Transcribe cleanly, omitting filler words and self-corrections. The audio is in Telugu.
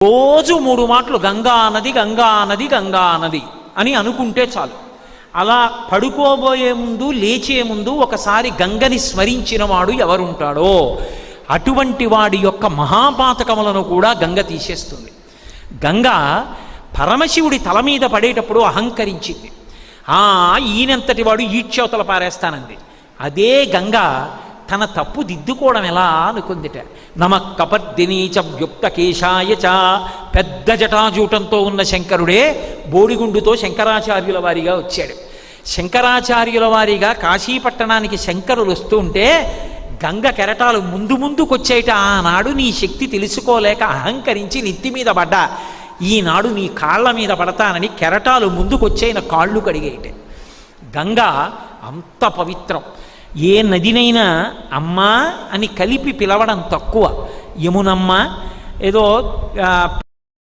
రోజు 3 మాటలు గంగా నది గంగా నది గంగా నది అని అనుకుంటే చాలు. అలా పడుకోబోయే ముందు లేచే ముందు ఒకసారి గంగని స్మరించిన వాడు ఎవరుంటాడో అటువంటి వాడి యొక్క మహాపాతకములను కూడా గంగ తీసేస్తుంది. గంగ పరమశివుడి తల మీద పడేటప్పుడు అహంకరించింది. ఈయనంతటి వాడు ఈడ్చవతల పారేస్తానంది. అదే గంగ తన తప్పు దిద్దుకోవడం ఎలా అనుకుందిట. నమః కపర్దినీచ వ్యుక్త కేశాయ చ, పెద్ద జటాజూటంతో ఉన్న శంకరుడే బోడిగుండుతో శంకరాచార్యుల వారిగా వచ్చాడు. శంకరాచార్యుల వారిగా కాశీపట్టణానికి శంకరులు వస్తుంటే గంగ కెరటాలు ముందుకొచ్చేట. ఆనాడు నీ శక్తి తెలుసుకోలేక అహంకరించి నెత్తి మీద పడ్డా, ఈనాడు నీ కాళ్ళ మీద పడతానని కెరటాలు ముందుకొచ్చేన కాళ్ళు కడిగేయట. గంగ అంత పవిత్రం. ఏ నదినైనా అమ్మా అని కలిపి పిలవడం తక్కువ. యమునమ్మ ఏదో